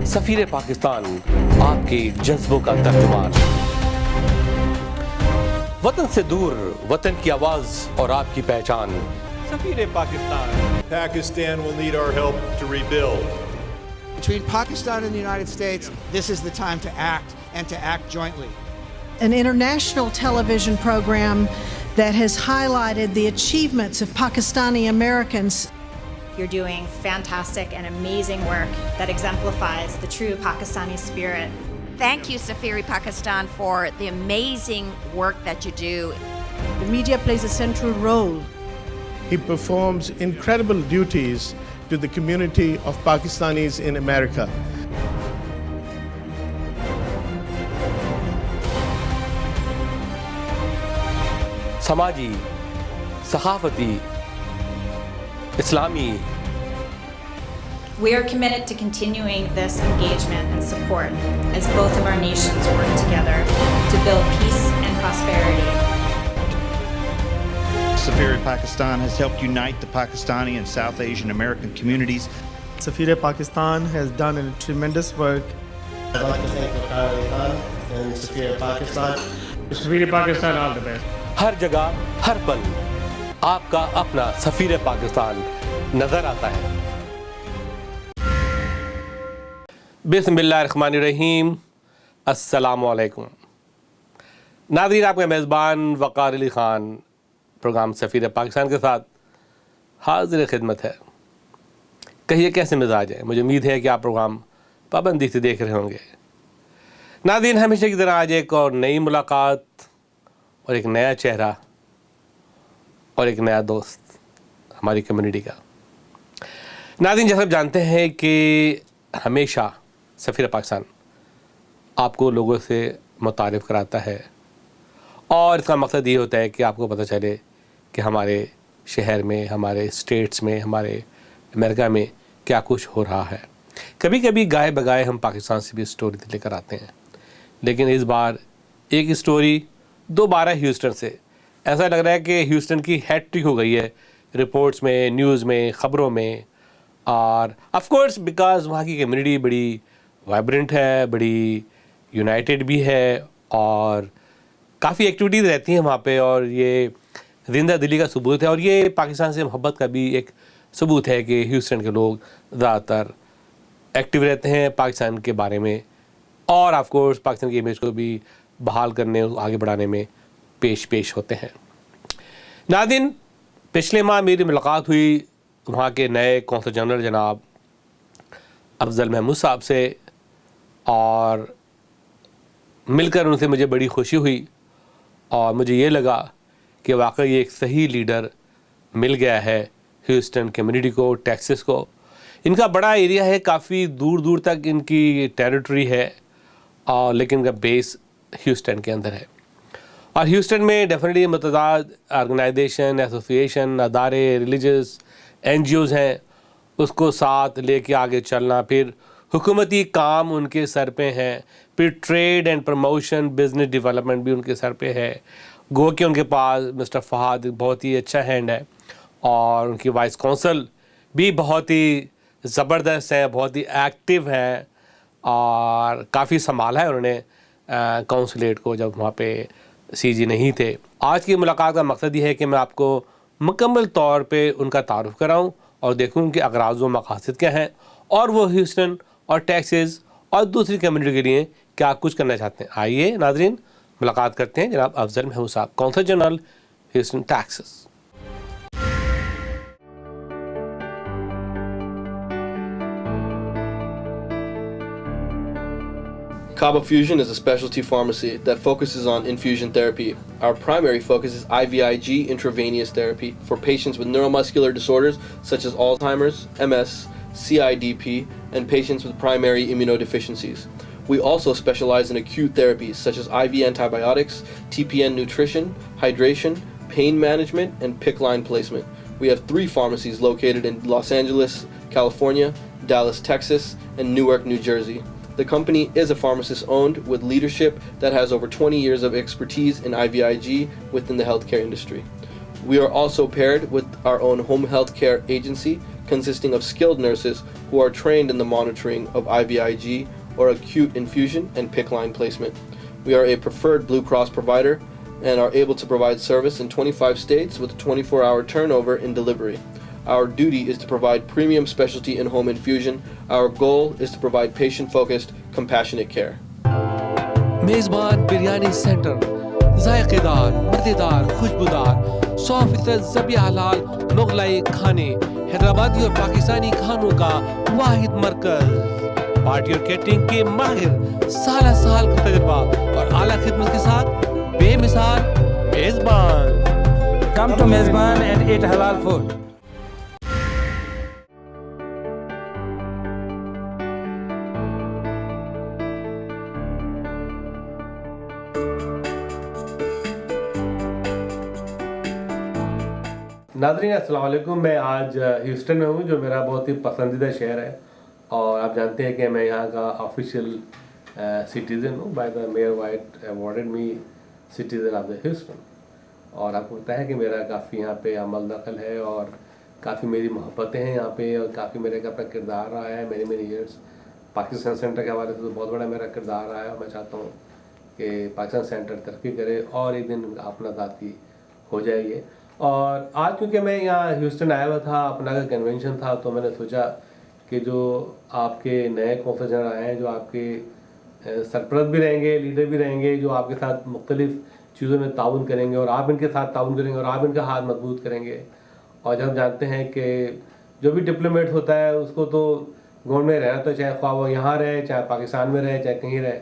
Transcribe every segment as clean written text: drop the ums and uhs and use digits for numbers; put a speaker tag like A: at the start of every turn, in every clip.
A: سفیر پاکستان آپ کے جذبوں کا ترجمان، وطن سے دور وطن کی آواز اور آپ کی پہچان، سفیر Pakistan.
B: Pakistan will need our help to rebuild.
C: Between Pakistan and the United States, this is the time to act and to act jointly.
D: An international television program that has highlighted the achievements of Pakistani Americans.
E: You're doing fantastic and amazing work that exemplifies the true Pakistani spirit.
F: Thank you, Safiri Pakistan, for the amazing work that you do.
D: The media plays a central role.
G: He performs incredible duties to the community of Pakistanis in America.
A: سماجی، ثقافتی، اسلامی۔
E: We are committed to continuing this engagement and support as both of our nations work together to build peace and prosperity.
H: Safiri Pakistan has helped unite the Pakistani and South Asian American communities.
I: Safiri Pakistan has done a tremendous work.
J: I'd like to thank Wakari Khan and Safiri Pakistan.
I: Safiri Pakistan, all the best.
A: ہر جگہ ہر پل آپ کا اپنا سفیر پاکستان نظر آتا ہے۔ بسم اللہ الرحمن الرحیم، السلام علیکم ناظرین، آپ کا میزبان وقار علی خان پروگرام سفیر پاکستان کے ساتھ حاضر خدمت ہے۔ کہیے کیسے مزاج ہے؟ مجھے امید ہے کہ آپ پروگرام پابندی سے دیکھ رہے ہوں گے۔ ناظرین، ہمیشہ کی طرح آج ایک اور نئی ملاقات اور ایک نیا چہرہ اور ایک نیا دوست ہماری کمیونٹی کا۔ ناظرین، جیسا آپ جانتے ہیں کہ ہمیشہ سفیر پاکستان آپ کو لوگوں سے متعارف کراتا ہے، اور اس کا مقصد یہ ہوتا ہے کہ آپ کو پتہ چلے کہ ہمارے شہر میں، ہمارے اسٹیٹس میں، ہمارے امریکہ میں کیا کچھ ہو رہا ہے۔ کبھی کبھی گائے بگائے ہم پاکستان سے بھی اسٹوری لے کر آتے ہیں، لیکن اس بار ایک اسٹوری دوبارہ ہیوسٹن سے۔ ایسا لگ رہا ہے کہ ہیوسٹن کی ہیٹرک ہو گئی ہے رپورٹس میں، نیوز میں، خبروں میں، اور آف کورس بیکاز وہاں کی کمیونٹی بڑی وائبرنٹ ہے، بڑی یونائٹیڈ بھی ہے، اور کافی ایکٹیویٹیز رہتی ہیں وہاں پہ، اور یہ زندہ دلی کا ثبوت ہے، اور یہ پاکستان سے محبت کا بھی ایک ثبوت ہے کہ ہیوسٹن کے لوگ زیادہ تر ایکٹیو رہتے ہیں پاکستان کے بارے میں، اور آف کورس پاکستان کی امیج کو بھی بحال کرنے، آگے بڑھانے میں پیش ہوتے ہیں۔ ناظرین، پچھلے ماہ میری ملاقات ہوئی وہاں کے نئے قونصل جنرل جناب افضل محمود صاحب سے، اور مل کر ان سے مجھے بڑی خوشی ہوئی، اور مجھے یہ لگا کہ واقعی ایک صحیح لیڈر مل گیا ہے ہیوسٹن کمیونٹی کو، ٹیکسس کو۔ ان کا بڑا ایریا ہے، کافی دور دور تک ان کی ٹیریٹری ہے، اور لیکن ان کا بیس ہیوسٹن کے اندر ہے، اور ہیوسٹن میں ڈیفینیٹلی متعدد آرگنائزیشن، ایسوسیشن، ادارے، ریلیجس این جی اوز ہیں، اس کو ساتھ لے کے آگے چلنا، پھر حکومتی کام ان کے سر پہ ہیں، پھر trade and promotion, business development بھی ان کے سر پہ ہے۔ گو کہ ان کے پاس مسٹر فہد بہت ہی اچھا ہینڈ ہے، اور ان کی وائس کونسل بھی بہت ہی زبردست ہے، بہت ہی ایکٹیو ہیں، اور کافی سنبھالا ہے انہوں نے کونسلیٹ کو جب وہاں پہ سی جی نہیں تھے۔ آج کی ملاقات کا مقصد یہ ہے کہ میں آپ کو مکمل طور پہ ان کا تعارف کراؤں، اور دیکھوں کہ اغراض و مقاصد کیا ہیں، اور وہ ہیوسٹن اور ٹیکسز اور دوسری کمیونٹی کے لیے کیا کچھ کرنا چاہتے ہیں۔ آئیے ناظرین، ملاقات کرتے ہیں جناب Afzal Mahmood sahib, consul general Houston Texas.
K: Kaba Fusion is a specialty pharmacy that focuses on infusion therapy. Our primary focus is IVIG intravenous therapy for patients with neuromuscular disorders such as Alzheimer's, MS, CIDP, and patients with primary immunodeficiencies. We also specialize in acute therapies such as IV antibiotics, TPN nutrition, hydration, pain management, and PICC line placement. We have 3 pharmacies located in Los Angeles, California, Dallas, Texas, and Newark, New Jersey. The company is a pharmacist owned with leadership that has over 20 years of expertise in IVIG within the healthcare industry. We are also paired with our own home health care agency consisting of skilled nurses who are trained in the monitoring of IVIG or acute infusion and PICC line placement. We are a preferred Blue Cross provider and are able to provide service in 25 states with a 24-hour turnover in delivery. Our duty is to provide premium specialty in-home infusion. Our goal is to provide patient-focused, compassionate care.
A: میزبان biryani centre ذائقے دار مزیدار خوشبودار 100% ذبح حلال مغلائی کھانے حیدرآبادی اور پاکستانی کھانوں کا واحد مرکز پارٹی اور کیٹرنگ کے ماہر سالہ سال کا تجربہ اور اعلیٰ خدمت کے ساتھ بے مثال میزبان.
I: Come to Mezban and eat halal food.
A: ناظرین السلام علیکم. میں آج ہیوسٹن میں ہوں جو میرا بہت ہی پسندیدہ شہر ہے اور آپ جانتے ہیں کہ میں یہاں کا آفیشیل سٹیزن ہوں. By the mayor White awarded me citizen of the Houston. اور آپ کو پتہ ہے کہ میرا کافی یہاں پہ عمل دخل ہے اور کافی میری محبتیں ہیں یہاں پہ اور کافی میرے کا اپنا کردار رہا ہے. مینی ایئرس پاکستان سینٹر کے حوالے سے تو بہت بڑا میرا کردار رہا ہے اور میں چاہتا ہوں کہ پاکستان سینٹر ترقی کرے اور ایک دن اپنا ذاتی ہو جائے یہ. اور آج کیونکہ میں یہاں ہیوسٹن آیا ہوا تھا, اپنا کا کنونشن تھا, تو میں نے سوچا کہ جو آپ کے نئے کونسل جنرل آئے ہیں جو آپ کے سرپرست بھی رہیں گے, لیڈر بھی رہیں گے, جو آپ کے ساتھ مختلف چیزوں میں تعاون کریں گے اور آپ ان کے ساتھ تعاون کریں گے اور آپ ان کا ہاتھ مضبوط کریں گے. اور جب ہم جانتے ہیں کہ جو بھی ڈپلومیٹ ہوتا ہے اس کو تو گورنمنٹ میں رہنا تو چاہے خواہ وہ یہاں رہے, چاہے پاکستان میں رہے, چاہے کہیں رہے,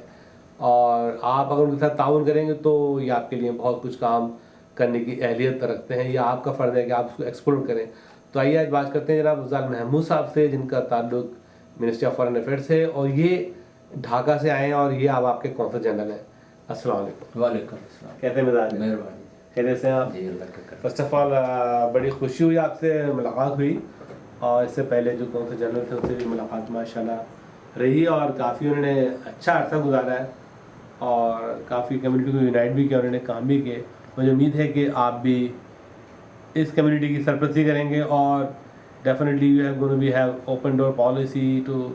A: اور آپ اگر ان کے ساتھ تعاون کریں گے تو یہ آپ کے لیے بہت کچھ کام کرنے کی اہلیت رکھتے ہیں. یہ آپ کا فرض ہے کہ آپ اس کو ایکسپلور کریں. تو آئیے آج بات کرتے ہیں جناب افضال محمود صاحب سے, جن کا تعلق منسٹری آف فارن افیئرس ہے اور یہ ڈھاکہ سے آئے ہیں اور یہ اب آپ کے کونسل جنرل ہیں. السلام علیکم.
L: وعلیکم السلام.
A: کیسے ہیں مزاج؟
L: مہربانی.
A: خیریت سے ہیں آپ؟
L: جی اللہ کا کرم.
A: فرسٹ آف آل بڑی خوشی ہوئی آپ سے ملاقات ہوئی, اور اس سے پہلے جو کونسل جنرل تھے ان سے بھی ملاقات ماشاء اللہ رہی اور کافی انہوں نے اچھا عرصہ گزارا ہے اور کافی کمیونٹی کو یونائٹ بھی کیا, انہوں نے کام بھی کیے. مجھے امید ہے کہ آپ بھی اس کمیونٹی کی سرپرستی کریں گے اور definitely you have gonna be have open door policy to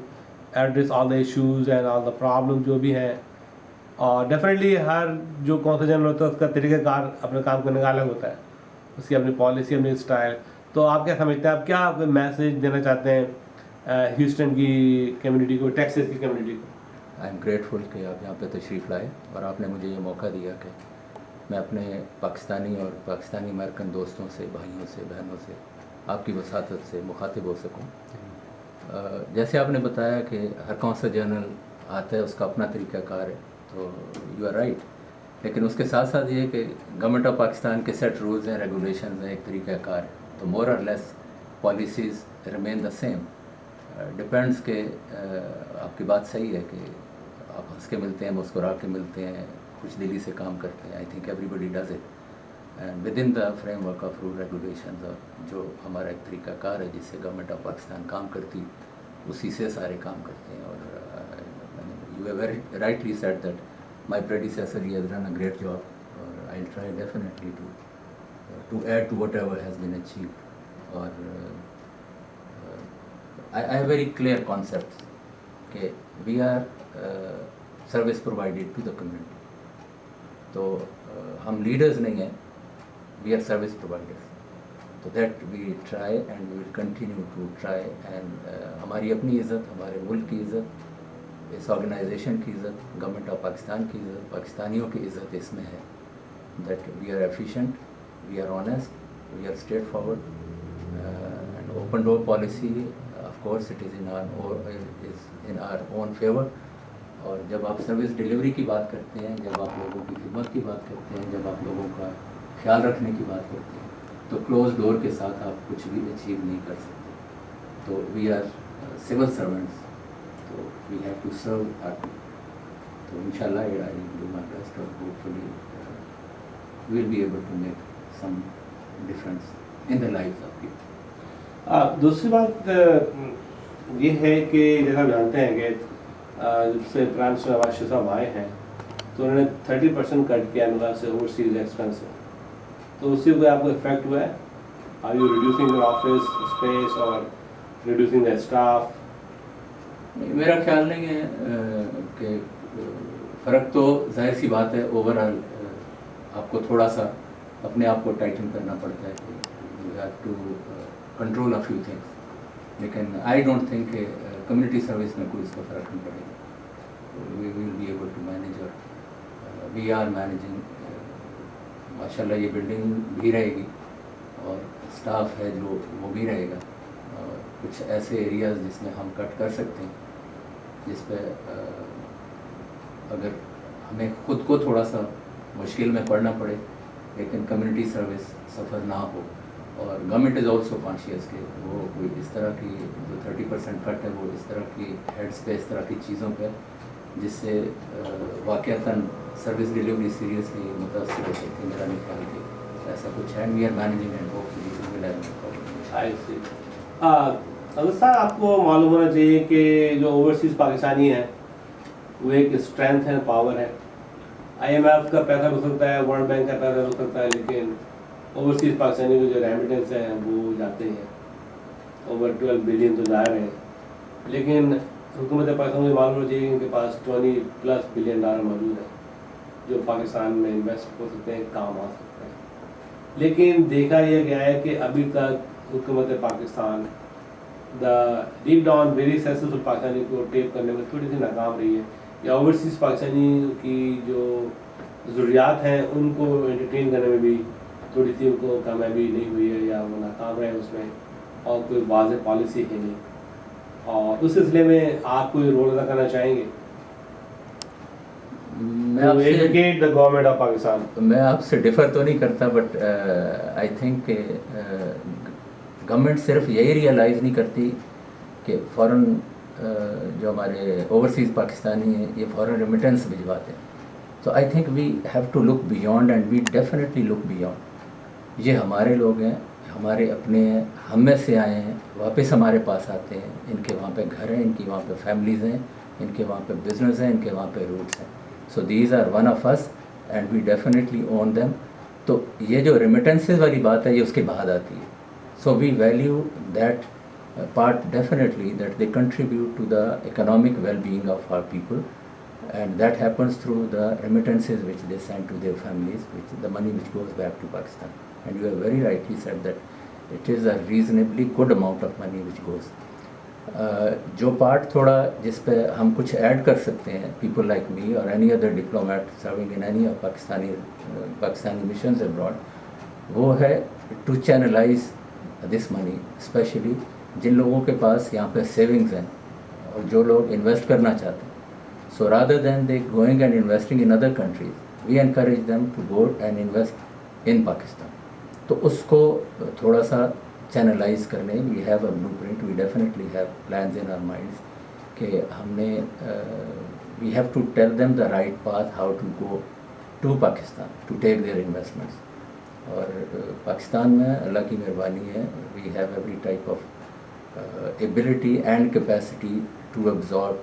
A: address all the issues and all the problem جو بھی ہیں. اور ڈیفینیٹلی ہر جو کونسل جنرل ہوتا ہے اس کا طریقہ کار اپنے کام کرنے کا الگ ہوتا ہے, اس کی اپنی پالیسی, اپنی اسٹائل. تو آپ کیا سمجھتے ہیں, آپ کیا میسیج دینا چاہتے ہیں ہیوسٹن کی کمیونٹی کو, ٹیکساس کی کمیونٹی کو؟
L: آئی ایم گریٹفل کہ آپ یہاں پہ تشریف لائے اور آپ نے مجھے یہ موقع دیا کہ میں اپنے پاکستانی اور پاکستانی امریکن دوستوں سے, بھائیوں سے, بہنوں سے آپ کی وساطت سے مخاطب ہو سکوں. جیسے آپ نے بتایا کہ ہر کونسل جنرل آتا ہے, اس کا اپنا طریقہ کار ہے, تو یو آر رائٹ. لیکن اس کے ساتھ ساتھ یہ کہ گورنمنٹ آف پاکستان کے سیٹ رولز ہیں, ریگولیشنز ہیں, ایک طریقہ کار ہے, تو more or less policies remain the same. Depends کہ آپ کی بات صحیح ہے کہ آپ ہنس کے ملتے ہیں, مسکرا کے ملتے ہیں, خوش دلی سے کام کرتے ہیں. I think everybody does it and with in the framework of rule regulations, اور جو ہمارا ایک طریقہ کار ہے جس سے گورنمنٹ آف پاکستان کام کرتی اسی سے سارے کام کرتے ہیں. اور you have very rightly said that my predecessor he has done a great job, اور I will try definitely to add to whatever has been achieved. اور I have very clear concept کہ we are service provided to the community. تو ہم leaders نہیں ہیں, we are service providers. تو that we try and we will continue to try and ہماری اپنی عزت, ہمارے ملک کی عزت, اس آرگنائزیشن کی عزت, گورنمنٹ آف پاکستان کی عزت, پاکستانیوں کی عزت اس میں ہے that we are efficient, we are honest, we are straightforward and open door policy. Of course it is in our own favor. اور جب آپ سروس ڈیلیوری کی بات کرتے ہیں, جب آپ لوگوں کی خدمت کی بات کرتے ہیں, جب آپ لوگوں کا خیال رکھنے کی بات کرتے ہیں, تو کلوز ڈور کے ساتھ آپ کچھ بھی اچیو نہیں کر سکتے. تو وی آر سول سرونٹس, تو we have to serve our people. تو ان شاء اللہ آئی ڈو مائی بیسٹ اور hopefully we'll be able to make some difference in the life of people.
A: دوسری بات یہ ہے کہ جیسا ہم جانتے ہیں کہ جب سے پرائم منسٹر نواز شریف صاحب آئے ہیں تو انہوں نے 30% کٹ کیا امریکہ سے اوورسیز ایکسپینس. تو اس سے کوئی آپ کو افیکٹ ہوا ہے؟ Are you reducing your office space اور reducing the staff?
L: میرا خیال نہیں ہے کہ فرق تو ظاہر سی بات ہے اوورآل آپ کو تھوڑا سا اپنے آپ کو ٹائٹن کرنا پڑتا ہے کہ you have to control a few things, لیکن آئی ڈونٹ تھنک کہ کمیونٹی سروس میں کوئی اس کا فرق نہیں پڑے گا. We will be able to manage اور وی آر مینیجنگ. ماشاء اللہ یہ بلڈنگ بھی رہے گی اور اسٹاف ہے جو وہ بھی رہے گا، اور کچھ ایسے ایریاز جس میں ہم کٹ کر سکتے ہیں جس پہ اگر ہمیں خود کو تھوڑا سا مشکل میں پڑنا پڑے لیکن کمیونٹی سروس سفر نہ ہو. اور گورنمنٹ از آلسو کانشیس کہ وہ کوئی اس طرح کی جو 30% کٹ ہے وہ اس طرح کی ہیڈس پہ اس طرح کی چیزوں پہ جس سے واقعتاً سروس ڈیلیوری سیریسلی متاثر ہو سکتی ہے. میرا نہیں خیال کہ ایسا کچھ ہے. وی آر مینیجنگ اینڈ
A: اگر صاحب آپ کو معلوم ہونا چاہیے کہ جو اوورسیز پاکستانی ہیں وہ ایک اسٹرینتھ ہے، پاور ہے. آئی ایم ایف کا پیسہ ہو سکتا ہے، ورلڈ بینک کا پیسہ ہو سکتا ہے، لیکن اوورسیز پاکستانی کے جو ریمیٹنس ہیں وہ جاتے ہیں اوور 12 بلین تو جا رہے ہیں. لیکن حکومت پاکستان کو معلوم ہونا چاہیے ان کے پاس $20+ بلین موجود ہیں جو پاکستان میں انویسٹ ہو سکتے ہیں، کام آ سکتے ہیں. لیکن دیکھا یہ گیا ہے کہ ابھی تک حکومت Pakistan the deep down very successful Pakistani کو ٹیپ کرنے میں تھوڑی سی ناکام رہی ہے، یا اوورسیز پاکستانی کی جو ضروریات ہیں ان کو انٹرٹین کرنے میں بھی تھوڑی سی ان کو کامیابی نہیں ہوئی ہے، یا وہ ناکام رہے اس میں، اور کوئی واضح پالیسی ہے نہیں. اور اس سلسلے میں آپ کوئی رول ادا کرنا چاہیں گے؟
L: میں آپ سے ڈفر تو نہیں کرتا، بٹ آئی تھنک کہ گورنمنٹ صرف یہی ریئلائز نہیں کرتی کہ فوراً جو ہمارے اوورسیز پاکستانی ہیں یہ فوراً ریمیٹنس بھجواتے ہیں. تو I think we have to look beyond, and we definitely look beyond. یہ ہمارے لوگ ہیں، ہمارے اپنے ہیں، ہم میں سے آئے ہیں، واپس ہمارے پاس آتے ہیں. ان کے وہاں پہ گھر ہیں، ان کی وہاں پہ فیملیز ہیں، ان کے وہاں پہ بزنس ہیں، ان کے وہاں پہ روٹس ہیں. So these are one of us and we definitely own them. تو یہ جو ریمیٹنسز والی بات ہے یہ اس کے بعد آتی ہے. So we value that part definitely, that they contribute to the economic well-being of our people, and that happens through the remittances which they send to their families, which the money which goes back to Pakistan. And you have very rightly said that it is a reasonably good amount of money which goes. جو part تھوڑا جس پہ ہم کچھ add کر سکتے ہیں، people like me or any other diplomat serving in any of Pakistani missions abroad, وہ ہے to channelize this money, especially جن لوگوں کے پاس یہاں پہ سیونگز ہیں اور جو لوگ انویسٹ کرنا چاہتے ہیں. So rather than they going and investing in other countries, we encourage them to go and invest in Pakistan. تو اس کو تھوڑا سا چینلائز کرنے, we have a blueprint, we definitely have plans in our minds کہ ہم نے we have to tell them the right path how to go to Pakistan to take their investments. اور پاکستان میں اللہ کی مہربانی ہے, we have every type of ability and capacity to absorb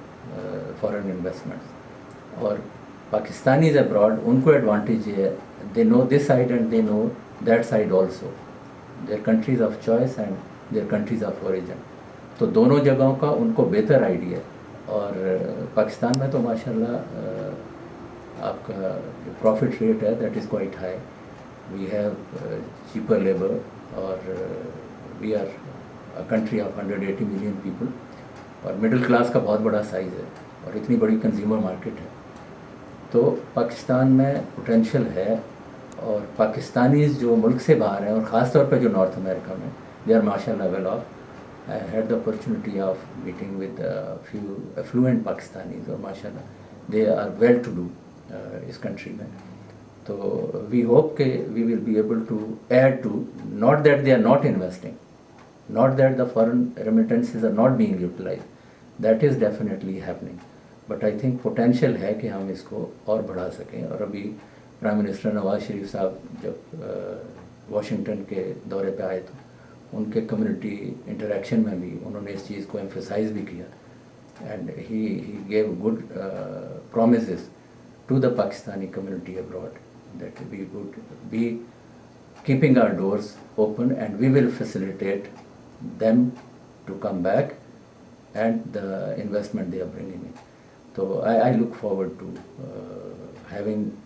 L: foreign investments. اور پاکستانیز abroad ان کو ایڈوانٹیج یہ ہے, they know this side and they know that side also, their countries of choice and their countries of origin. تو دونوں جگہوں کا ان کو بہتر آئیڈیا ہے. اور پاکستان میں تو ماشاء اللہ آپ کا جو پروفٹ ریٹ ہے that is quite high. We have cheaper labour اور we are country of 180 million people, اور مڈل کلاس کا بہت بڑا سائز ہے اور اتنی بڑی کنزیومر مارکیٹ ہے. تو پاکستان میں پوٹینشیل ہے, اور پاکستانیز جو ملک سے باہر ہیں اور خاص طور پہ جو نارتھ امریکہ میں, دے آر ماشاء اللہ well off. I had the opportunity of meeting with a few affluent Pakistanis, اور ماشاء اللہ they are well to do us country میں. تو we hope کہ we will be able to add to, not that they are not investing, not that the foreign remittances are not being utilized, that is definitely happening, but I think potential ہے کہ ہم اس کو اور بڑھا سکیں. اور ابھی پرائم منسٹر نواز شریف صاحب جب واشنگٹن کے دورے پہ آئے تو ان کے کمیونٹی انٹریکشن میں بھی انہوں نے اس چیز کو ایمفیسائز بھی کیا, and he gave good promises to the Pakistani community abroad that we would be keeping our doors open and we will facilitate them to come back and the investment they are bringing in. So I look forward to having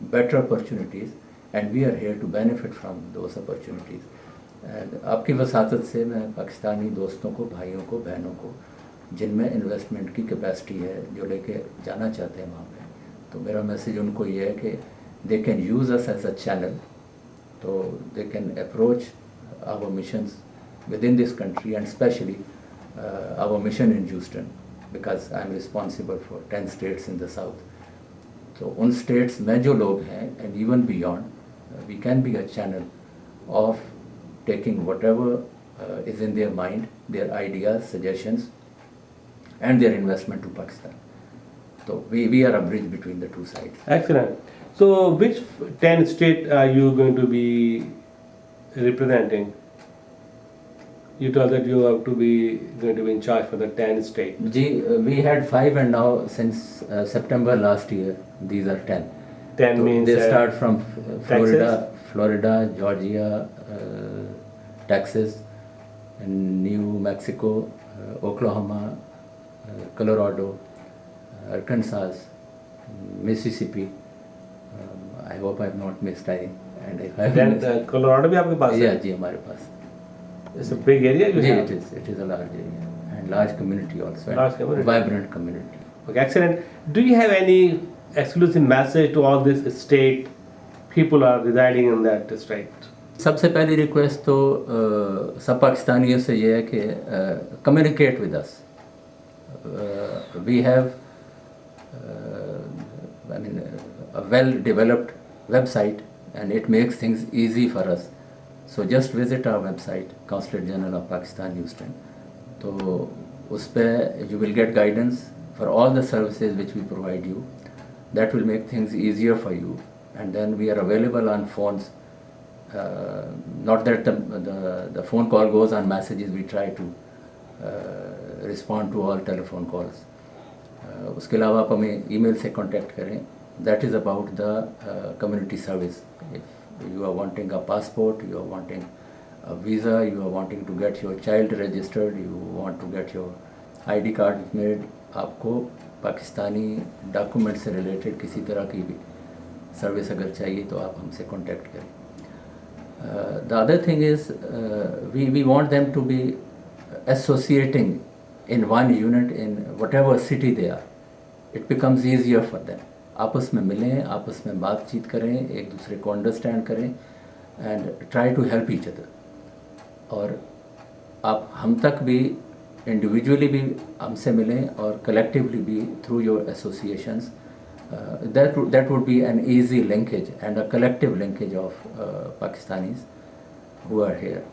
L: better opportunities, and we are here to benefit from those opportunities. And आपकी वसातत से मैं पाकिस्तानी दोस्तों को, भाइयों को, बहनों को जिनमें इन्वेस्टमेंट की कैपेसिटी है, जो लेके जाना चाहते हैं वहाँ पे, तो मेरा मैसेज उनको ये है कि they can use us as a channel, so they can approach our missions within this country, and especially our mission in Houston, because I am responsible for 10 states in the south. So उन states में जो लोग हैं and even beyond, we can be a channel of taking whatever is in their mind, their ideas, suggestions, and their investment to Pakistan. So we are a bridge between the two sides.
A: Excellent. So which 10 states are you going to be representing? You told that you have to be going to be in charge for the 10 states.
L: We had 5, and now since September last year, these are 10.
A: 10
L: so
A: means
L: they start from Florida, Georgia, Texas, and New Mexico, Oklahoma, Colorado, Arkansas, Mississippi. I hope I have not missed any. And if I have
A: Then Colorado भी आपके पास है?
L: Yeah, जी हमारे पास.
A: It's a big area you have?
L: It is a large area and large community also.
A: Large community.
L: Vibrant community.
A: Okay, excellent. Do you have any exclusive message to all this state people are residing in that state?
L: सबसे पहली request तो सब पाकिस्तानियों से ये है कि communicate with us. We have a well-developed website, and it makes things easy for us. So just visit our website, Consulate General of Pakistan, Houston. So उस पे you will get guidance for all the services which we provide you. That will make things easier for you. And then we are available on phones. Not that the phone call goes on messages, we try to respond to all telephone calls. उसके अलावा आप हमें email से contact करें. That is about the community service. If you are wanting a passport, you are wanting a visa, you are wanting to get your child registered, you want to get your ID card made, आपको Pakistani document से related किसी तरह की भी service अगर चाहिए तो आप हमसे कांटेक्ट करें. The other thing is we want them to be associating in one unit in whatever city they are. It becomes easier for them. आपस में मिलें, आपस में बातचीत करें, एक दूसरे को अंडरस्टैंड करें and try to help each other. और आप हम तक भी इंडिविजुअली भी हमसे मिलें और कलेक्टिवली भी through your associations. that would be an easy linkage and a collective linkage of Pakistanis who are here.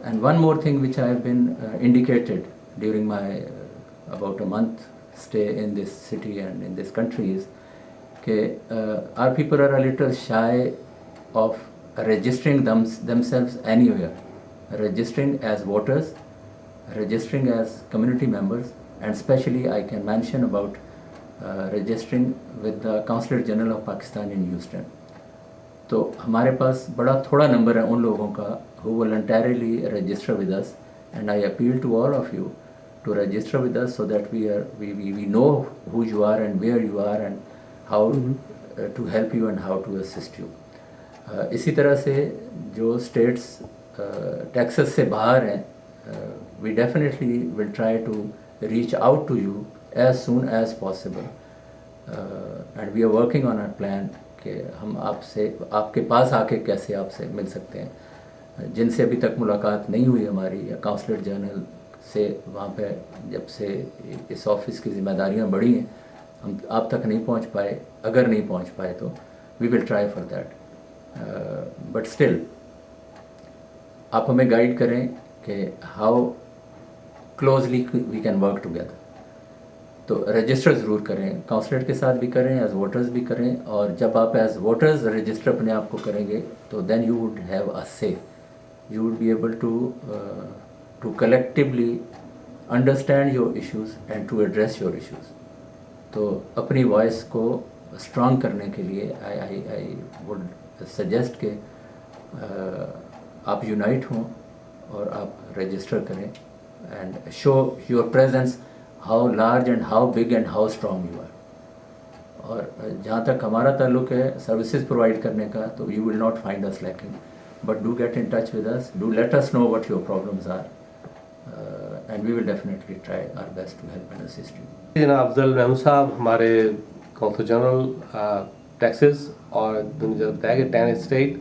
L: And one more thing which I have been indicated during my about a month stay in this city and in this country is that our people are a little shy of registering themselves anywhere, registering as voters, registering as community members, and especially I can mention about registering with the Consulate General of Pakistan in Houston. तो हमारे पास बड़ा थोड़ा number है उन लोगों का who voluntarily register with us, and I appeal to all of you to register with us so that we know who you are and where you are and how to help you and how to assist you. इसी तरह से जो states Texas से बाहर हैं, we definitely will try to reach out to you as soon as possible, and we are working on a plan कि हम आपसे आपके पास आके कैसे आपसे मिल सकते हैं. जिनसे अभी तक मुलाकात नहीं हुई हमारी या काउंसलर जनरल से, वहाँ पे जब से इस ऑफिस की जिम्मेदारियाँ बढ़ी हैं हम आप तक नहीं पहुँच पाए. अगर नहीं पहुँच पाए तो we will try for that, but still आप हमें गाइड करें कि how closely we can work together. तो रजिस्टर ज़रूर करें, काउंसलेट के साथ भी करें, एज वोटर्स भी करें, और जब आप एज वोटर्स रजिस्टर अपने आप को करेंगे तो then you would have a say, you would be able to collectively understand your issues and to address your issues. तो अपनी वॉइस को स्ट्रॉन्ग करने के लिए आई वुड सजेस्ट कि आप यूनाइट हों और आप रजिस्टर करें and show your presence, how large and how big and how strong you are. اور جہاں تک ہمارا تعلق ہے سروسز پرووائڈ کرنے کا تو you will not find us lacking, but do get in touch with us, do let us know what your problems are, and we will definitely try our best to help and assist you.
A: جناب افضل محمود صاحب ہمارے council general Texas اور بتایا کہ 10 state,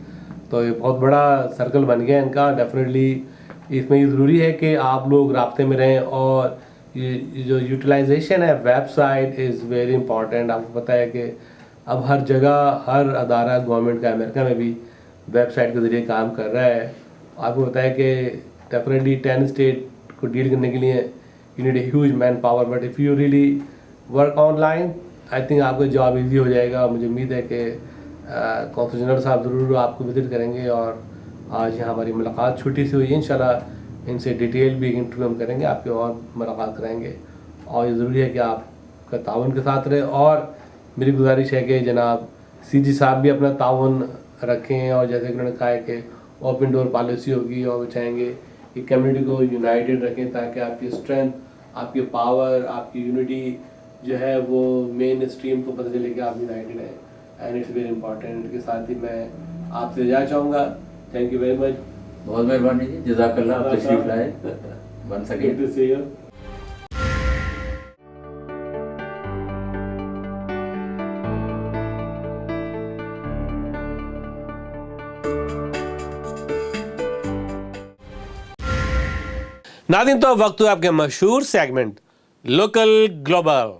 A: تو یہ بہت بڑا سرکل بن گیا ان کا. ڈیفینیٹلی اس میں یہ ضروری ہے کہ آپ لوگ رابطے میں رہیں, اور یہ جو یوٹیلائزیشن ہے website is very important. آپ کو پتہ ہے کہ اب ہر جگہ ہر ادارہ گورنمنٹ کا امریکہ میں بھی ویب سائٹ کے ذریعے کام کر رہا ہے. آپ کو پتہ ہے کہ ڈیفینیٹلی 10 اسٹیٹ کو ڈیل کرنے کے لیے you need a huge manpower, but if you really work online I think آپ کا جاب ایزی ہو جائے گا. مجھے امید ہے کہ کونسل جنرل صاحب ضرور آپ کو وزٹ کریں گے, اور آج یہاں ہماری ملاقات چھوٹی سی ہوئی, انشاءاللہ ان سے ڈیٹیل بھی انٹرویو ہم کریں گے, آپ کے اور ملاقات کرائیں گے. اور یہ ضروری ہے کہ آپ کا تعاون کے ساتھ رہے, اور میری گزارش ہے کہ جناب سی جی صاحب بھی اپنا تعاون رکھیں, اور جیسے کہ انہوں نے کہا ہے کہ اوپن ڈور پالیسی ہوگی, اور وہ چاہیں گے کہ کمیونٹی کو یونائٹیڈ رکھیں تاکہ آپ کی اسٹرینتھ, آپ کی پاور, آپ کی یونٹی جو ہے وہ مین اسٹریم کو پتہ چلے کہ آپ یونائٹیڈ ہیں, اینڈ اٹس ویری امپورٹنٹ. کے ساتھ ہی میں آپ سے جانا چاہوں گا. Thank you very much.
L: بہت مہربانی جی, جزاک اللہ, آپ تشریف لائے ون سیکنڈ.
A: ناظرین تو وقت ہوا آپ کے مشہور سیگمنٹ لوکل گلوبل.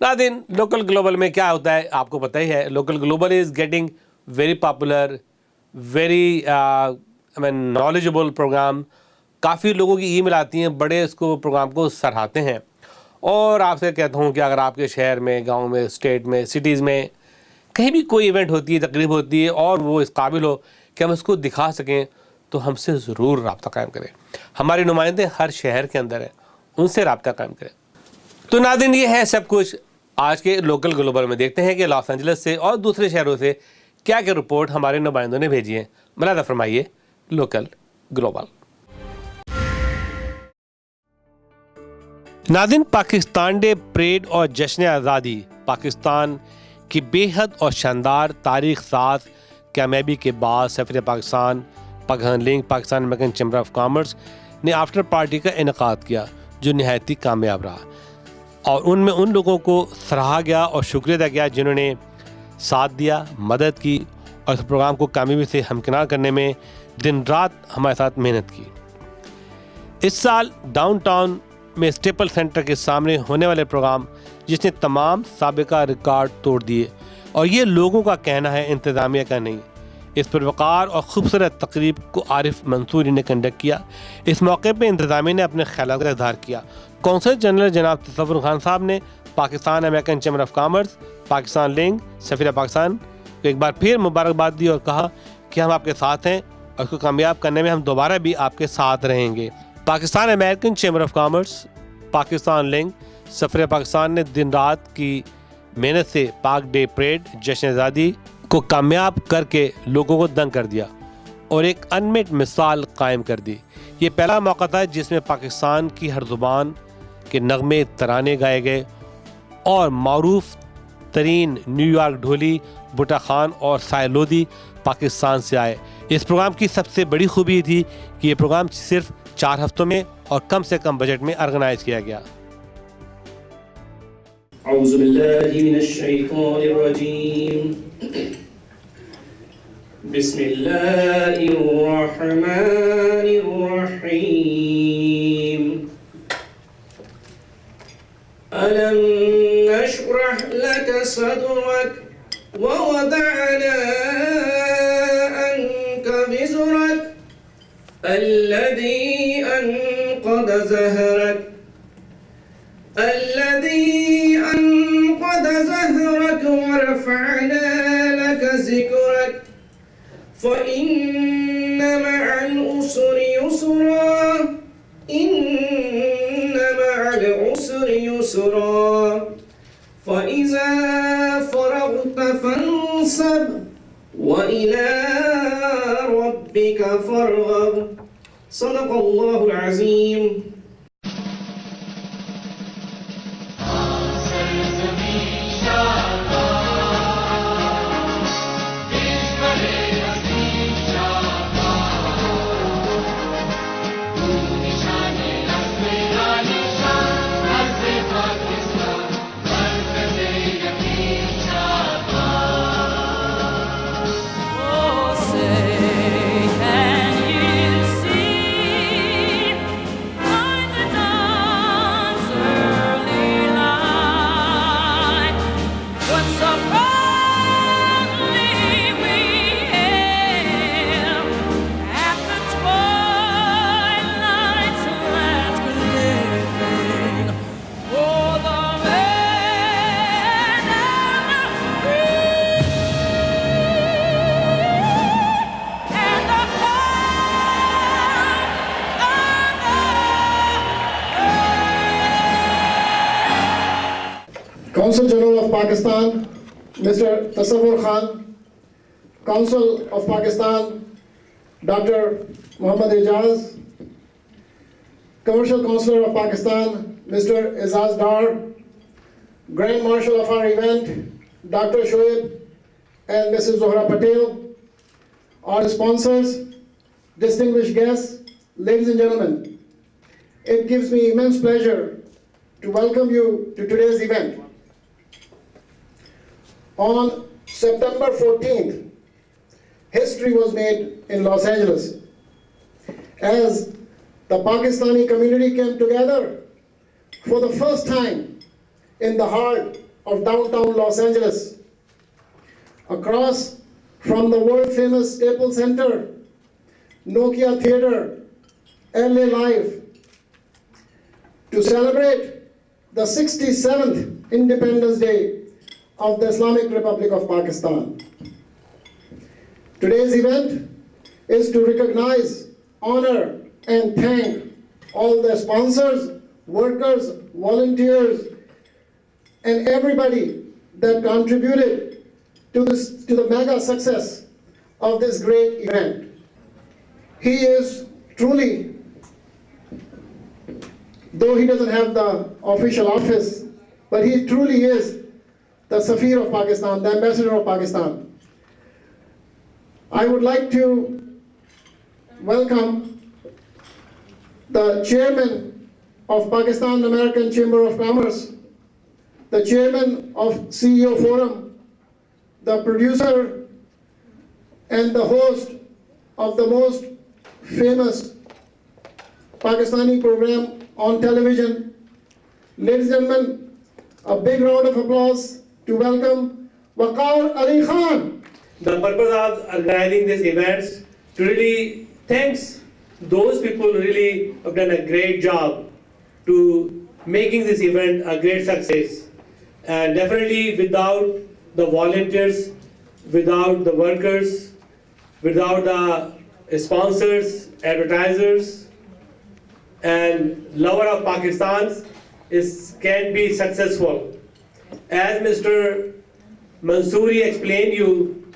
A: ناظرین لوکل گلوبل میں کیا ہوتا ہے آپ کو پتہ ہی ہے. Local global is getting very popular, very knowledgeable programme. کافی لوگوں کی ای میل آتی ہیں, بڑے اس کو پروگرام کو سراہتے ہیں. اور آپ سے کہتا ہوں کہ اگر آپ کے شہر میں, گاؤں میں, اسٹیٹ میں, سٹیز میں کہیں بھی کوئی ایونٹ ہوتی ہے, تقریب ہوتی ہے, اور وہ اس قابل ہو کہ ہم اس کو دکھا سکیں, تو ہم سے ضرور رابطہ قائم کریں. ہمارے نمائندے ہر شہر کے اندر ہیں, ان سے رابطہ قائم کریں. تو ناظرین یہ ہے سب کچھ آج کے لوکل گلوبل میں. دیکھتے ہیں کہ لاس اینجلس سے اور دوسرے شہروں سے کیا کیا رپورٹ ہمارے نمائندوں نے بھیجی ہیں. ملاحظہ فرمائیے لوکل گلوبل. ناظرین پاکستان ڈے پریڈ اور جشن آزادی پاکستان کی بے حد اور شاندار تاریخ ساز کامیابی کے بعد سفیر Pakistan Pakistan link Pakistan American chamber of commerce نے آفٹر پارٹی کا انعقاد کیا, جو نہایت ہی کامیاب رہا. اور ان میں ان لوگوں کو سراہا گیا اور شکریہ ادا کیا جنہوں نے ساتھ دیا, مدد کی, اور اس پروگرام کو کامیابی سے ہمکنار کرنے میں دن رات ہمارے ساتھ محنت کی. اس سال ڈاؤن ٹاؤن میں اسٹیپل سینٹر کے سامنے ہونے والے پروگرام جس نے تمام سابقہ ریکارڈ توڑ دیے, اور یہ لوگوں کا کہنا ہے, انتظامیہ کا نہیں. اس پروقار اور خوبصورت تقریب کو عارف منصوری نے کنڈکٹ کیا. اس موقع پہ انتظامیہ نے اپنے خیالات کا اظہار کیا. کونسل جنرل جناب تصور خان صاحب نے Pakistan American chamber of commerce Pakistan link سفیر پاکستان کو ایک بار پھر مبارکباد دی اور کہا کہ ہم آپ کے ساتھ ہیں, اور اس کو کامیاب کرنے میں ہم دوبارہ بھی آپ کے ساتھ رہیں گے. Pakistan American chamber of commerce Pakistan link سفیر پاکستان نے دن رات کی محنت سے پاک ڈے پریڈ جشن آزادی کو کامیاب کر کے لوگوں کو دنگ کر دیا اور ایک انمٹ مثال قائم کر دی. یہ پہلا موقع تھا جس میں پاکستان کی ہر زبان کے نغمے ترانے گائے گئے, اور معروف ترین نیو یارک ڈھولی بٹا خان اور سائے لودھی پاکستان سے آئے. اس پروگرام کی سب سے بڑی خوبی یہ تھی کہ یہ پروگرام صرف 4 ہفتوں میں اور کم سے کم بجٹ میں آرگنائز کیا گیا.
M: اعوذ باللہ من الشیطان الرجیم بسم اللہ الرحمن الرحیم ألم نشرح لك صدرك ووضعنا عنك وزرك الذي أنقض ظهرك ورفعنا لك ذكرك فإن مع العسر يسرا إن مع العسر يسرا فإذا فرغت فانصب وإلى ربك فارغب صدق الله العظيم.
J: Consul General of Pakistan, Mr. Tasawwur Khan, Consul of Pakistan, Dr. Muhammad Ijaz, Commercial Consular of Pakistan, Mr. Izaz Dar, Grand Marshal of our event, Dr. Shoaib and Mrs. Zohra Patel, our sponsors, distinguished guests, ladies and gentlemen, it gives me immense pleasure to welcome you to today's event. On September 14th, history was made in Los Angeles as the Pakistani community came together for the first time in the heart of downtown Los Angeles, across from the world-famous Staples Center, Nokia Theater, LA Live, to celebrate the 67th Independence Day of the Islamic Republic of Pakistan. Today's event is to recognize, honor, and thank all the sponsors, workers, volunteers, and everybody that contributed to the mega success of this great event. He is truly, though he doesn't have the official office, but he truly is the Safir of Pakistan, the Ambassador of Pakistan. I would like to welcome the Chairman of Pakistan American Chamber of Commerce, the Chairman of CEO Forum, the producer and the host of the most famous Pakistani program on television. Ladies and gentlemen, a big round of applause to welcome Waqar Ali Khan.
N: The purpose of organizing these events to really thanks those people who really have done a great job to making this event a great success. And definitely without the volunteers, without the workers, without the sponsors, advertisers, and lover of Pakistan, can be successful. As Mr. Mansoori explained you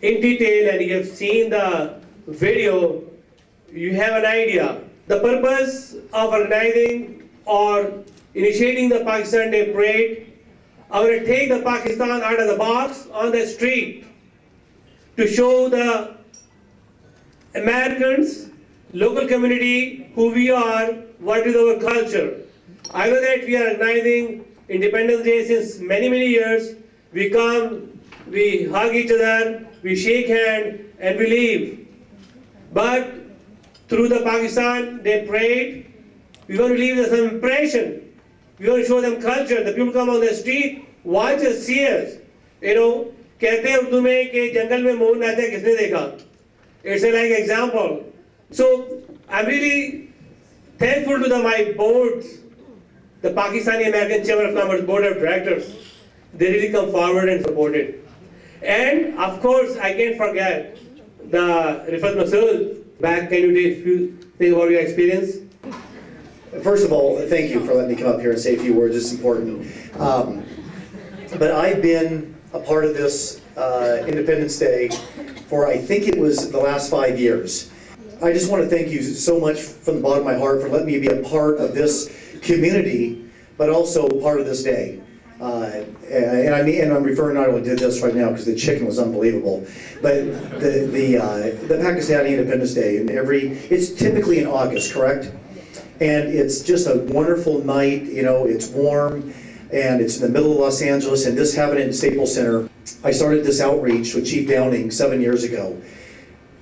N: in detail and you have seen the video, you have an idea. The purpose of organizing or initiating the Pakistan Day Parade, I want to take the Pakistan out of the box on the street to show the Americans, local community, who we are, what is our culture. I know that we are organizing Independence Day since many, many years. We come, we hug each other, we shake hands, and we leave. But through the Pakistan Day Parade, we want to leave them some impression. We want to show them culture. The people come on the street, watch us, see us. You know, कहते हैं उर्दू में कि जंगल में मोर नाचा किसने देखा? It's a like example. So I'm really thankful to my boards, the Pakistani American Chamber of Commerce Board of Directors. They really come forward and support it. And of course, I can't forget the Rifat Masood. Back, can you say a few things about your experience?
O: First of all, thank you for letting me come up here and say a few words. It's important. but I've been a part of this Independence Day for, I think it was the last 5 years. I just want to thank you so much from the bottom of my heart for letting me be a part of this community, but also part of this day. And I'm referring not only to this right now because the chicken was unbelievable, but the Pakistani Independence Day, and it's typically in August, correct? And it's just a wonderful night. You know, it's warm, and it's in the middle of Los Angeles, and this happened in Staples Center. I started this outreach with Chief Downing 7 years ago.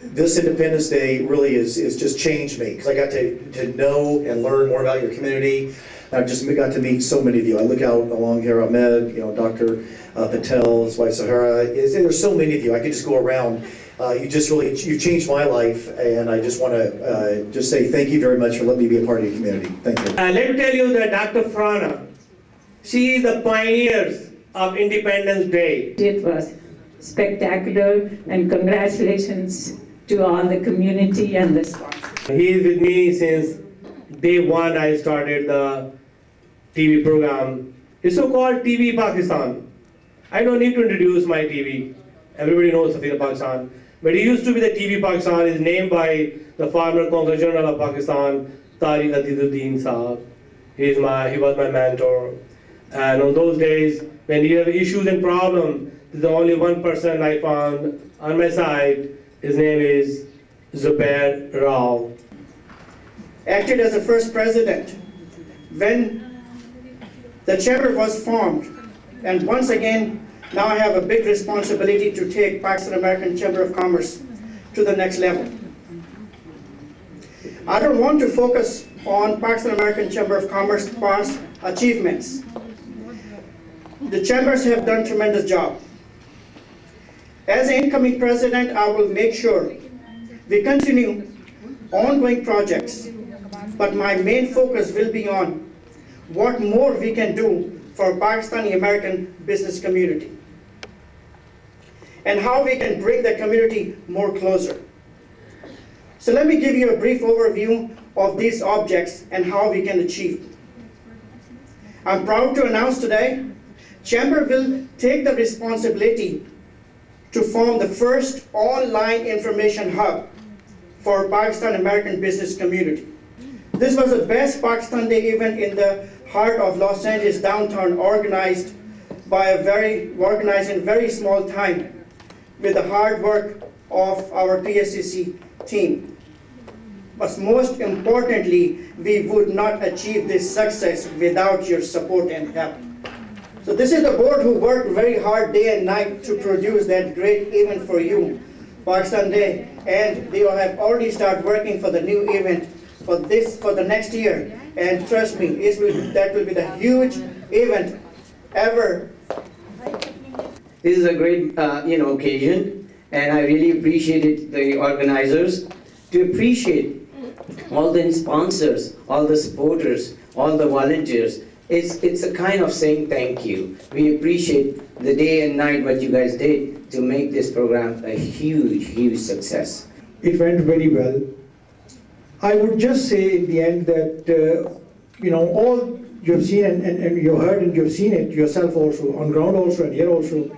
O: This Independence Day really is just changed me because I got to know and learn more about your community. I've just got to meet so many of you. I look out along here, Ahmed, you know, Dr. Patel, his wife Sahara. There's so many of you. I could just go around. You changed my life, and I just want to just say thank you very much for letting me be a part of your community. Thank you.
N: Let me tell you that Dr. Frana, she is the pioneers of Independence Day.
P: It was spectacular, and congratulations to all the community and the sponsors.
N: He is with me since day one. I started the TV program. It's so-called TV Pakistan. I don't need to introduce my TV. Everybody knows Safir Pakistan. But it used to be the TV Pakistan. It's named by the former Consul General of Pakistan, Tariq Azizuddin Saab. He was my mentor. And on those days, when you have issues and problems, there's only one person I found on my side. His name is Zubair Rao.
M: Acted as the first president when the chamber was formed, and once again now I have a big responsibility to take Pakistan American Chamber of Commerce to the next level. I don't want to focus on Pakistan American Chamber of Commerce past achievements. The chambers have done a tremendous job. As the incoming president, I will make sure we continue ongoing projects, but my main focus will be on what more we can do for Pakistani American business community and how we can bring the community more closer. So let me give you a brief overview of these objects and how we can achieve them. I'm proud to announce today, Chamber will take the responsibility to form the first online information hub for Pakistan American business community. This was the best Pakistan Day event in the heart of Los Angeles downtown, organized in very small time with the hard work of our PSCC team. But most importantly, we would not achieve this success without your support and help. So this is the board who worked very hard day and night to produce that great event for you, Pakistan Day, and they have already started working for the new event for the next year. And trust me, that will be the huge event ever.
Q: This is a great occasion, and I really appreciated the organizers to appreciate all the sponsors, all the supporters, all the volunteers. It's a kind of saying thank you. We appreciate the day and night what you guys did to make this program a huge success.
R: It went very well. I would just say in the end that all you have seen and you heard and you have seen it yourself also, on ground also and here also.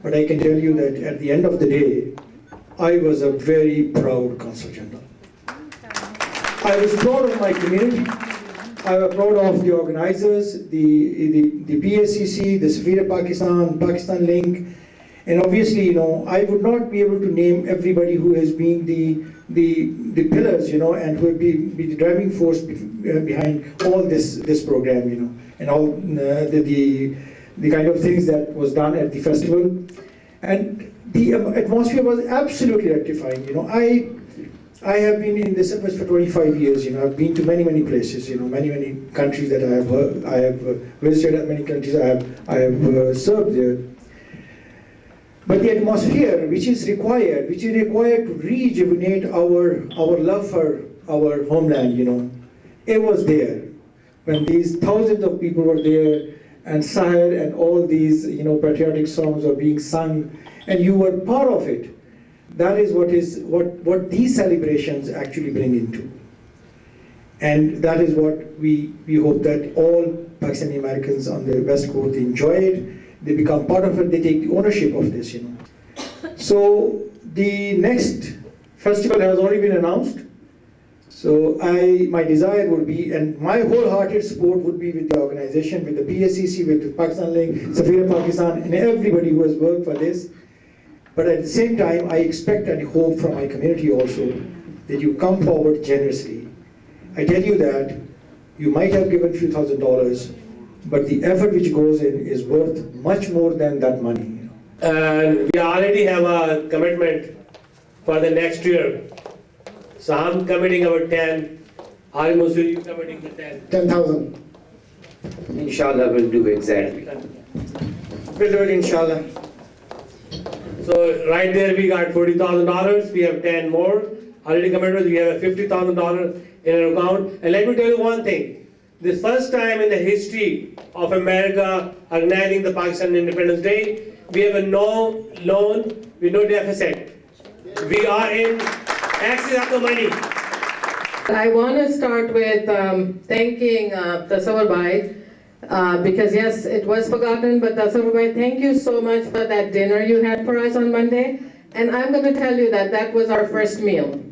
R: But I can tell you that at the end of the day, I was a very proud Consul General. I was proud of my community. I was proud of the organizers, the PSCC, the Safir Pakistan, Pakistan Link, and obviously, I would not be able to name everybody who has been the pillars, and who have been the driving force behind all this program, and all the kind of things that was done at the festival, and the atmosphere was absolutely rectifying. I have been in this service for 25 years. I've been to many places. Many countries that I have visited. At many countries I have served there. But the atmosphere, which is required to rejuvenate our love for our homeland. It was there when these thousands of people were there, and Sahel and all these patriotic songs are being sung, and you were part of it. That is what these celebrations actually bring into. And that is what we hope that all Pakistani Americans on the West Coast enjoy it, they become part of it, they take the ownership of this, you know. So the next festival has already been announced. So my desire would be, and my wholehearted support would be with the organization, with the PSCC, with the Pakistan Link, Safir Pakistan, and everybody who has worked for this. But at the same time, I expect and hope from my community also that you come forward generously. I tell you that you might have given a few $1,000s, but the effort which goes in is worth much more than that money. You know.
N: And we already have a commitment for the next year. So I'm committing about 10. Ari Masood, you committing the 10?
J: 10,000.
Q: Inshallah, we'll do exactly.
M: We'll do it, inshallah.
N: So right there we got $40,000. We have 10 more already committed. We have $50,000 in our account. And let me tell you one thing. This first time in the history of America organizing the Pakistan Independence Day, we have a no loan with no deficit. We are in access of the money.
S: I want to start with thanking Tasawwur Bhai because yes, it was forgotten, but Tasawwur Bhai, thank you so much for that dinner you had for us on Monday. And I'm going to tell you that that was our first meal.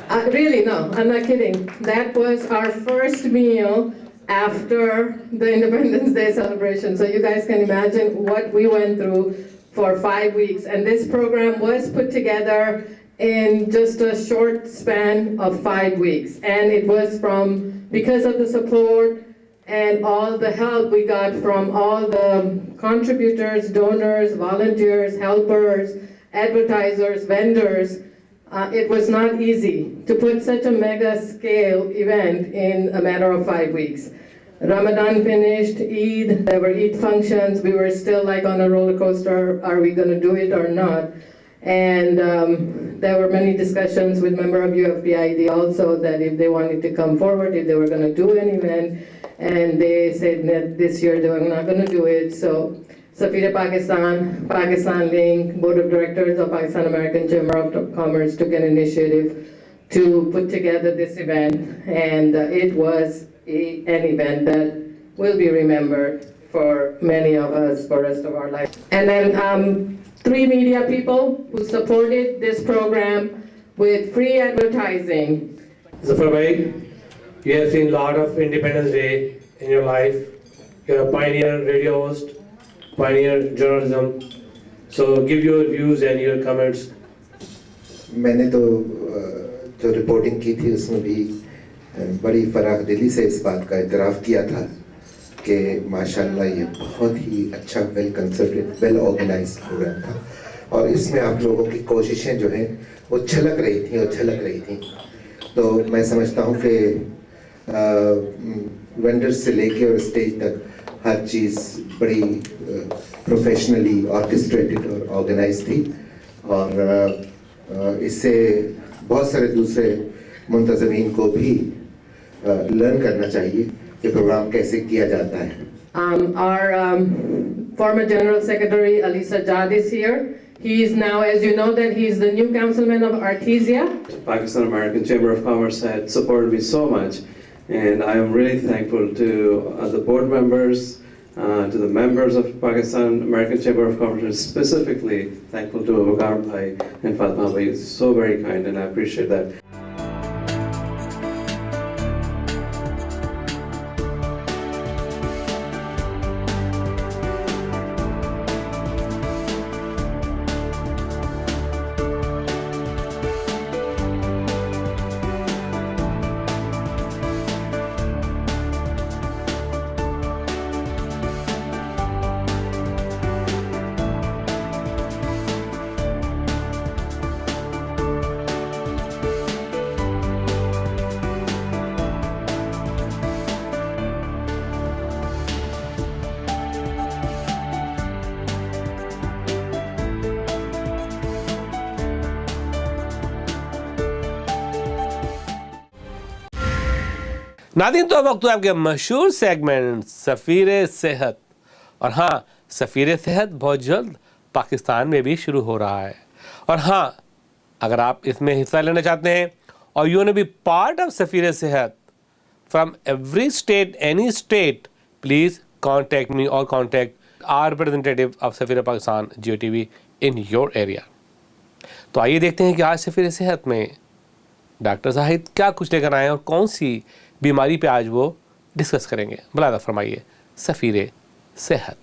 S: Really, no, I'm not kidding. That was our first meal after the Independence Day celebration. So you guys can imagine what we went through for 5 weeks. And this program was put together in just a short span of 5 weeks. And it was because of the support and all the help we got from all the contributors, donors, volunteers, helpers, advertisers, vendors. It was not easy to put such a mega scale event in a matter of 5 weeks. Ramadan finished, Eid, there were Eid functions, we were still like on a roller coaster, are we going to do it or not? And there were many discussions with member of UFPID also that if they wanted to come forward, if they were going to do an event, and they said that this year they were not going to do it. So Safir Pakistan, Pakistan Link, Board of Directors of Pakistan American Chamber of Commerce took an initiative to put together this event, and it was an event that will be remembered for many of us for the rest of our life. And then 3 media people who supported this program with free advertising.
N: Zafar Bhai, you have seen a lot of Independence Day in your life. You're a pioneer radio host, pioneer journalism. So give your views and your comments.
T: मैंने तो जो reporting की थी उसमें भी बड़ी फराख दिली से इस बात का इतराफ़ किया था कि माशाल्लाह ये बहुत ही अच्छा well concerted well organized program था और इसमें आप लोगों की कोशिशें जो हैं वो झलक रही थी तो मैं समझता हूँ कि वेंडर्स से लेके और स्टेज तक हर चीज़ बड़ी प्रोफेशनली ऑर्केस्ट्रेटेड और ऑर्गेनाइज थी और इससे बहुत सारे दूसरे मुंतज़मीन को भी लर्न करना चाहिए कि प्रोग्राम कैसे किया जाता है.
S: Our former General Secretary Ali Sajjad is here. He is now, as you know, that he is the new councilman of Artesia.
U: Pakistan American Chamber of Commerce had supported me so much, and I am really thankful to the board members, to the members of Pakistan American Chamber of Commerce, and specifically thankful to Wakar Bhai and Fatma Bhai. He's so very kind, and I appreciate that.
A: नाज़रीन तो वक्त आपके मशहूर segment सफ़ीर सेहत और हाँ सफ़ीर सेहत बहुत जल्द पाकिस्तान में भी शुरू हो रहा है और हाँ अगर आप इसमें हिस्सा लेना चाहते हैं और you want to be part of Safeer Sehat from every state any state please contact me और contact are representative of Safir Pakistan GeoTV in your area. تو آئیے دیکھتے ہیں کہ آج سفیر صحت میں ڈاکٹر زاہد کیا کچھ لے کر آئے ہیں اور کون سی بیماری پہ آج وہ ڈسکس کریں گے. ملاحظہ فرمائیے سفیر صحت.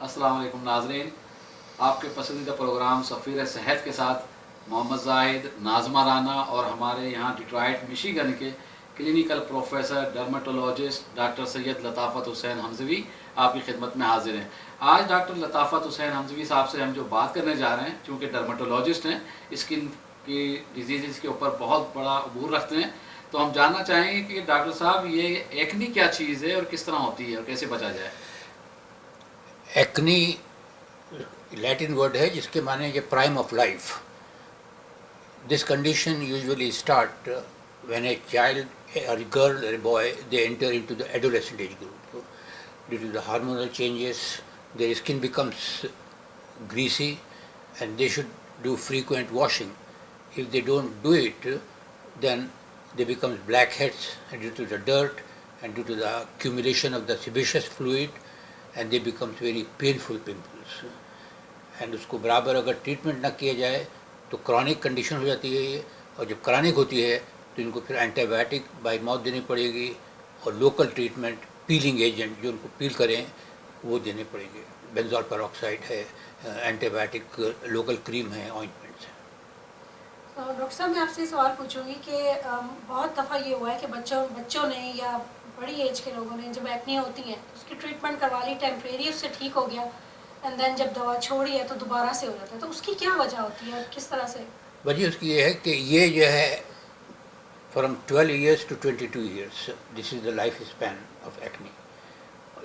B: السلام علیکم ناظرین، آپ کے پسندیدہ پروگرام سفیر صحت کے ساتھ محمد زاہد، ناظمہ رانا اور ہمارے یہاں ڈیٹرائٹ مشیگن کے کلینیکل پروفیسر ڈرمٹولوجسٹ ڈاکٹر سید لطافت حسین حمزوی آپ کی خدمت میں حاضر ہیں. آج ڈاکٹر لطافت حسین حمزوی صاحب سے ہم جو بات کرنے جا رہے ہیں، چونکہ ڈرمٹولوجسٹ ہیں، اسکن کی ڈیزیزز کے اوپر بہت بڑا عبور رکھتے ہیں، تو ہم جاننا چاہیں گے کہ ڈاکٹر صاحب یہ ایکنی کیا چیز ہے اور کس طرح ہوتی ہے اور کیسے بچا جائے.
V: ایکنی لیٹن ورڈ ہے جس کے معنی ہے prime of life. This condition usually start when a child or a girl or a boy, they enter into the adolescent age group. Due to the hormonal changes, their skin becomes greasy and they should do frequent washing. If they don't do it, then they become blackheads due to the dirt and due to the accumulation of the sebaceous fluid, and they become very painful pimples. And اس کو برابر اگر treatment نہ کیا جائے تو chronic condition ہو جاتی ہے یہ، اور جب کرونک ہوتی ہے تو ان کو پھر اینٹی بایوٹک بائی ماؤتھ دینی پڑے گی، اور لوکل ٹریٹمنٹ پیلنگ ایجنٹ جو ان کو پیل کریں وہ دینے پڑیں گے. بینزول پیروکسائڈ ہے، اینٹی بایوٹک لوکل کریم ہے، آئنٹمنٹس ہیں.
W: ڈاکٹر صاحب میں آپ سے سوال پوچھوں گی کہ بہت دفعہ یہ ہوا ہے کہ بچوں نے یا بڑی ایج کے لوگوں نے جب ایکنی ہوتی ہیں اس کی ٹریٹمنٹ کروا لی، ٹیمپریری اس سے ٹھیک ہو گیا، اینڈ دین جب دوا چھوڑی ہے تو دوبارہ سے ہو جاتا ہے، تو اس کی کیا وجہ ہوتی ہے، کس طرح سے؟
V: وجہ اس کی یہ ہے کہ یہ جو ہے from 12 years to 22 years this is the life span of acne.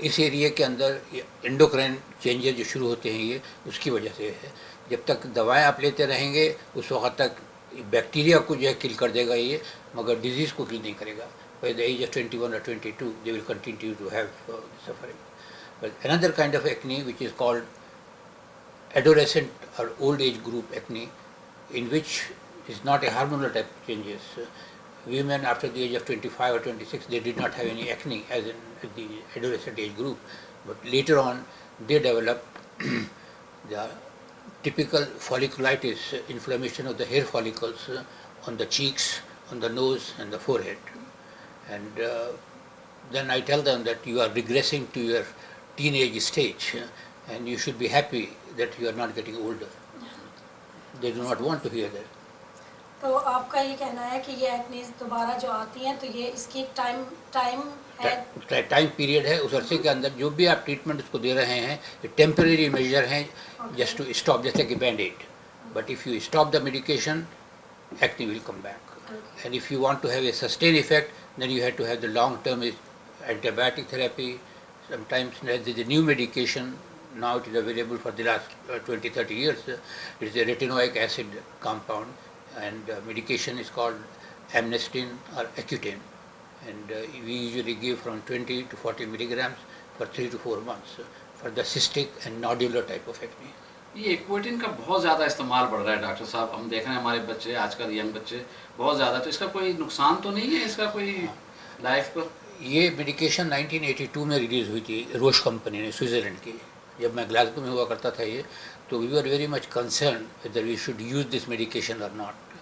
V: اس ایریے کے اندر انڈوکرائن چینجز جو شروع ہوتے ہیں یہ اس کی وجہ سے ہے. جب تک دوائیں آپ لیتے رہیں گے اس وقت تک بیکٹیریا کو جو ہے کل کر دے گا یہ، مگر ڈیزیز کو کل نہیں کرے گا. By the age of 21 or 22 they will continue to have suffering. But another kind of acne which is called adolescent or old age group acne, in which is not a hormonal type of changes. Women after the age of 25 or 26 they did not have any acne as in the adolescent age group, but later on they develop the typical folliculitis, inflammation of the hair follicles on the cheeks, on the nose and the forehead. And then I tell them that you are regressing to your teenage stage and you should be happy that you are not getting older. They do not want to hear that.
W: تو آپ کا یہ کہنا ہے کہ یہ ایکنیز دوبارہ جو آتی ہیں تو یہ اس کی ٹائم ہے،
V: ٹائم پیریڈ ہے. اس عرصے کے اندر جو بھی آپ ٹریٹمنٹ اس کو دے رہے ہیں یہ ٹیمپریری میجر ہیں جسٹ ٹو اسٹاپ، جیسے کہ band aid. But if you stop the medication acne will come back. And if you want to have a sustained effect, then you have to have the long-term antibiotic therapy. Sometimes there is a new medication, now it is available for the last 20-30 years. It is a retinoic acid compound, and medication is called amnestin or Accutane. And we usually give from 20 to 40 milligrams for 3 to 4 months for the cystic and nodular type of acne.
B: یہ ایکویٹن کا بہت زیادہ استعمال بڑھ رہا ہے doctor صاحب. ہم دیکھ رہے ہیں ہمارے بچے آج کل ینگ بچے بہت زیادہ، تو اس کا کوئی نقصان تو نہیں ہے اس کا کوئی لائف پر؟
V: یہ میڈیکیشن 1982 میں ریلیز ہوئی تھی روش کمپنی نے، سوئٹزرلینڈ کی. جب میں گلاسگو میں ہوا کرتا تھا یہ، تو we are very much concern whether we should use this medication or not.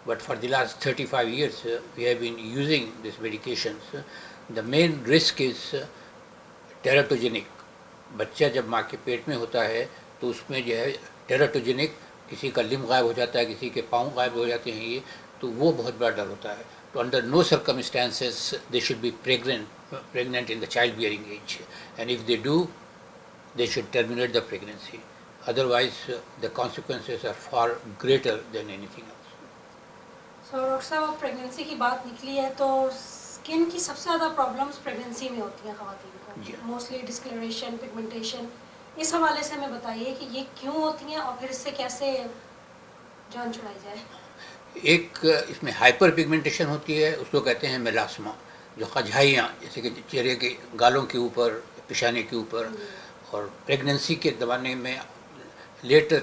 V: But for the last 35 years we have been using these medications. The main risk is teratogenic. بچہ جب ماں کے پیٹ میں ہوتا ہے تو اس میں جو ہے ٹیراٹوجینک، کسی کا لمب غائب ہو جاتا ہے، کسی کے پاؤں غائب ہو جاتے ہیں، یہ تو وہ بہت بڑا ڈر ہوتا ہے. تو under no circumstances they should be pregnant in the child bearing age, and if they do they should terminate the pregnancy. Otherwise the consequences are far greater than anything else.
W: So doctor صاحب pregnancy کی بات نکلی ہے تو skin کی سب سے زیادہ problems pregnancy میں ہوتی ہیں خواتین کو، موسٹلی ڈسکلریشن، پگمنٹیشن. اس حوالے سے ہمیں بتائیے کہ یہ کیوں ہوتی ہیں اور پھر اس سے کیسے جان چھڑائی جائے.
V: ایک اس میں ہائپر پگمنٹیشن ہوتی ہے، اس کو کہتے ہیں میلاسما، جو قجھائیاں جیسے کہ چہرے کے گالوں کے اوپر، پیشانی کے اوپر اور پریگننسی کے زمانے میں letter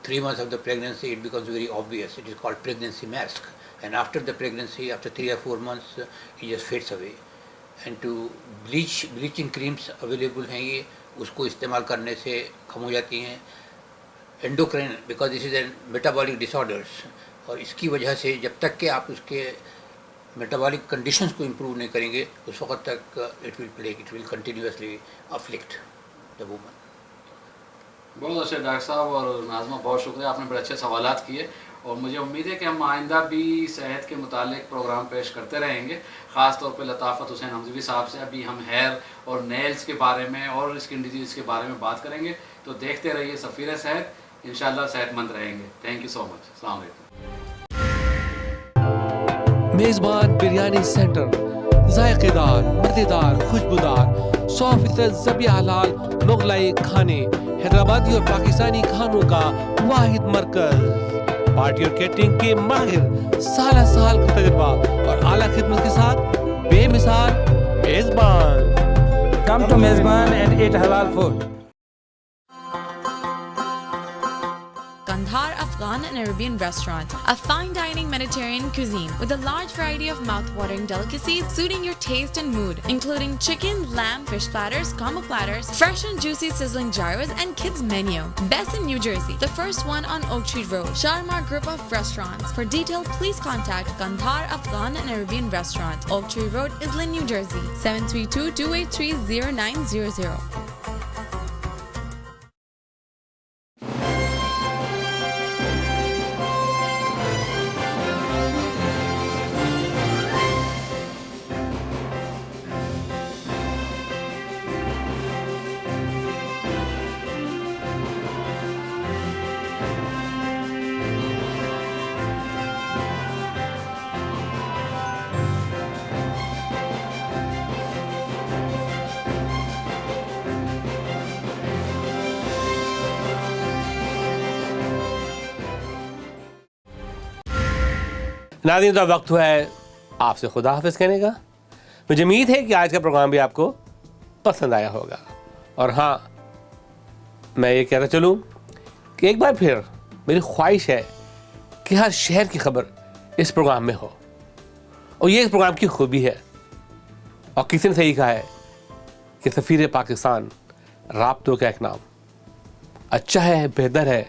V: 3 months of the pregnancy it becomes very obvious. It is called pregnancy mask, and after the pregnancy, after 3 or 4 months, it just fades away. And to bleaching creams available ہیں یہ, اس کو استعمال کرنے سے کم ہو جاتی ہیں. Endocrine, because this is a metabolic disorders, اور اس کی وجہ سے جب تک کہ آپ اس کے metabolic conditions کو improve نہیں کریں گے اس وقت تک it will continuously afflict the woman.
B: بہت اچھے ڈاکٹر صاحب اور ناظمہ، بہت شکریہ، آپ نے بڑے اچھے سوالات کیے، اور مجھے امید ہے کہ ہم آئندہ بھی صحت کے متعلق پروگرام پیش کرتے رہیں گے، خاص طور پہ لطافت حسین حمزوی صاحب سے. ابھی ہم ہیئر اور نیلز کے بارے میں اور اسکن ڈیزیز کے بارے میں بات کریں گے، تو دیکھتے رہیے سفیر صحت، انشاءاللہ صحت مند رہیں گے. تھینک یو سو مچ. السلام علیکم.
A: میزبان بریانی سینٹر، ذائقے دار، مزیدار، خوشبودار 100% ذبح حلال مغلائی کھانے، حیدرآبادی اور پاکستانی کھانوں کا واحد مرکز. پارٹی اور کیٹرنگ کے ماہر، سال کا تجربہ اور اعلیٰ خدمت کے ساتھ بے مثال میزبان.
C: Come to Mezban and eat halal food.
D: Kandahar Afghan and Arabian Restaurant, a fine dining Mediterranean cuisine with a large variety of mouth-watering delicacies suiting your taste and mood, including chicken, lamb, fish platters, combo platters, fresh and juicy sizzling gyros, and kids menu. Best in New Jersey, the first one on Oak Tree Road. Sharmar Group of Restaurants. For detail, please contact Kandahar Afghan and Arabian Restaurant, Oak Tree Road, Islin, New Jersey, 732-283-0900.
A: ناظرین، تو وقت ہوا ہے آپ سے خدا حافظ کہنے کا. مجھے امید ہے کہ آج کا پروگرام بھی آپ کو پسند آیا ہوگا. اور ہاں، میں یہ کہتا چلوں کہ ایک بار پھر میری خواہش ہے کہ ہر شہر کی خبر اس پروگرام میں ہو، اور یہ اس پروگرام کی خوبی ہے. اور کسی نے صحیح کہا ہے کہ سفیر پاکستان رابطوں کا ایک نام اچھا ہے، بہتر ہے،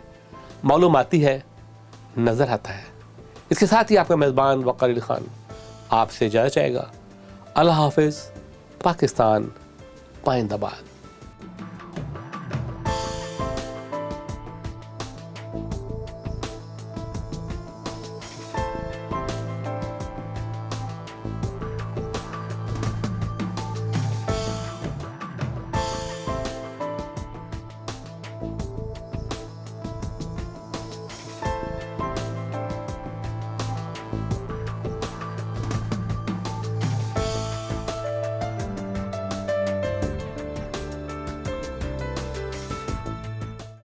A: معلوماتی ہے، نظر آتا ہے. اس کے ساتھ ہی آپ کا میزبان وقار علی خان آپ سے اجازت چاہے گا. اللہ حافظ. پاکستان پائندہ باد.